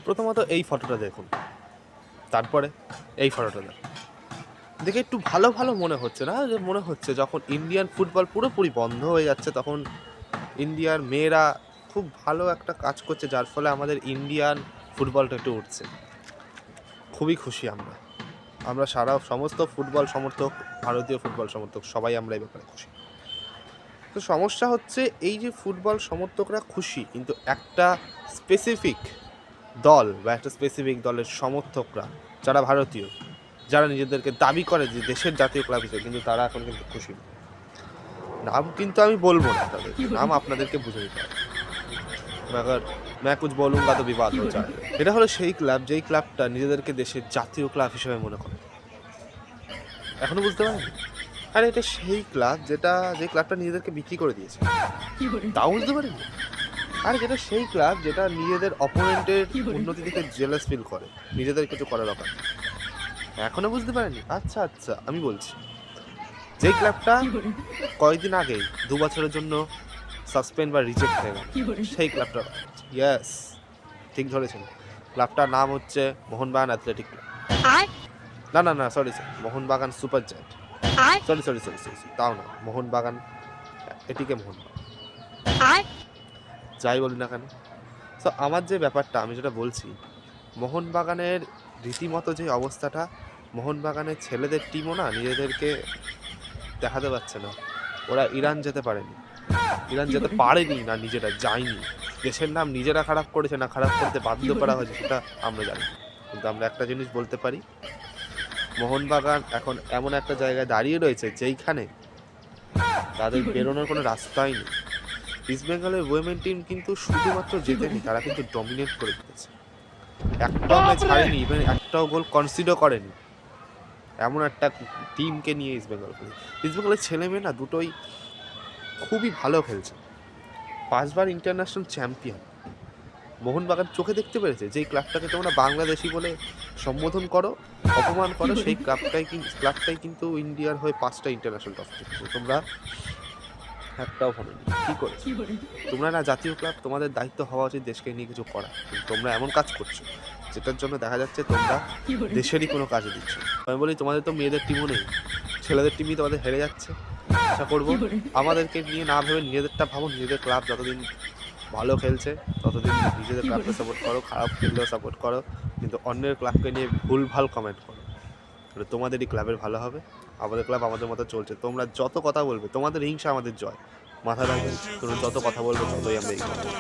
প্রথমত এই ফটোটা দেখুন, তারপরে এই ফটোটা দেখে একটু ভালো ভালো মনে হচ্ছে না? যে মনে হচ্ছে যখন ইন্ডিয়ান ফুটবল পুরোপুরি বন্ধ হয়ে যাচ্ছে তখন ইন্ডিয়ার মেয়েরা খুব ভালো একটা কাজ করছে, যার ফলে আমাদের ইন্ডিয়ান ফুটবলটা একটু উঠছে। খুবই খুশি আমরা সমস্ত ফুটবল সমর্থক, ভারতীয় ফুটবল সমর্থক সবাই আমরা এই ব্যাপারে খুশি। তো সমস্যা হচ্ছে এই যে ফুটবল সমর্থকরা খুশি, কিন্তু একটা স্পেসিফিক দল বা একটা স্পেসিফিক দলের সমর্থকরা যারা ভারতীয়, যারা নিজেদেরকে দাবি করে যে দেশের জাতীয় ক্লাব হিসেবে, কিন্তু তারা এখন কিন্তু খুশি না। নাম কিন্তু আমি বলবো না, তাদের নাম আপনাদেরকে বুঝে নিতে হবে। मगर मैं कुछ बोलूँगा तो विवाद हो जाएगा। এটা হলো সেই ক্লাব যেই ক্লাবটা নিজেদেরকে দেশের জাতীয় ক্লাব হিসেবে মনে করে। এখনো বুঝতে পারেননি? আরে এটা সেই ক্লাব যে ক্লাবটা নিজেদেরকে বিক্রি করে দিয়েছে। তাও বুঝতে পারেননি? আরে যেটা সেই ক্লাব যেটা নিজেদের অপোনেন্টের উন্নতি দেখে জেলাস ফিল করে, নিজেদের কিছু করার দরকার নেই। এখনো বুঝতে পারেননি? আচ্ছা আমি বলছি। যেই ক্লাবটা কয়েকদিন আগেই 2 বছরের জন্য সাসপেন্ড বা রিজেক্ট হয়ে গেল, সেই ক্লাবটা ইয়েস ঠিক ধরেছেন। ক্লাবটার নাম হচ্ছে মোহনবাগান অ্যাথলেটিক ক্লাব। না sorry Mohun Bagan super giant. Sorry তাও না, মোহনবাগান এটিকে মোহনবাগান যাই বলি না কেন। সো আমার যে ব্যাপারটা আমি যেটা বলছি, মোহনবাগানের রীতিমতো যে অবস্থাটা, মোহনবাগানের ছেলেদের টিমও না নিজেদেরকে দেখাতে পারছে না। ওরা ইরান যেতে পারেনি না, নিজেরা যায়নি। দেশের নাম নিজেরা খারাপ করেছে না খারাপ করতে বাধ্য করা হয়েছে সেটা আমরা জানি। কিন্তু আমরা একটা জিনিস বলতে পারি, মোহনবাগান এখন এমন একটা জায়গায় দাঁড়িয়ে রয়েছে যেইখানে তাদের বেরোনোর কোনো রাস্তাই নেই। ইস্ট বেঙ্গলের ওয়েমেন টিম কিন্তু শুধুমাত্র জেতেনি, তারা কিন্তু ডমিনেট করে দিয়েছে। একটাও ম্যাচ হারেনি, ইভেন একটাও গোল কনসিডার করেনি। এমন একটা টিমকে নিয়ে ইস্ট বেঙ্গলের ছেলে মেয়ে না দুটোই খুবই ভালো খেলছে। 5 বার ইন্টারন্যাশনাল চ্যাম্পিয়ন। মোহনবাগান চোখে দেখতে পেরেছে যেই ক্লাবটাকে তোমরা বাংলাদেশি বলে সম্বোধন করো, অপমান করো, সেই ক্লাবটাই কিন্তু ইন্ডিয়ার হয়ে 5টা ইন্টারন্যাশনাল ট্রফি জিতেছে। তোমরা একটাও ভালোনি। কি করেছো তোমরা? না জাতীয় ক্লাব, তোমাদের দায়িত্ব হওয়া উচিত দেশকে নিয়ে কিছু করা, কিন্তু তোমরা এমন কাজ করছো যেটার জন্য দেখা যাচ্ছে তোমরা দেশেরই কোনো কাজে দিচ্ছ। আমি বলি তোমাদের তো মেয়েদের টিমও নেই, ছেলেদের টিমই তোমাদের হেরে যাচ্ছে। আশা করবো আমাদেরকে নিয়ে না ভেবে নিজেদেরটা ভাবো। নিজেদের ক্লাব যতদিন ভালো খেলছে ততদিন নিজেদের ক্লাবকে সাপোর্ট করো, খারাপ খেললেও সাপোর্ট করো, কিন্তু অন্যের ক্লাবকে নিয়ে ভুলভাল কমেন্ট করো। তোমাদেরই ক্লাবের ভালো হবে। আমাদের ক্লাব আমাদের মতো চলছে। তোমরা যত কথা বলবে, তোমাদের হিংসা আমাদের জয়। মাথা রাখবে, তোমরা যত কথা বলবে ততই আমরা এগিয়ে যাবো।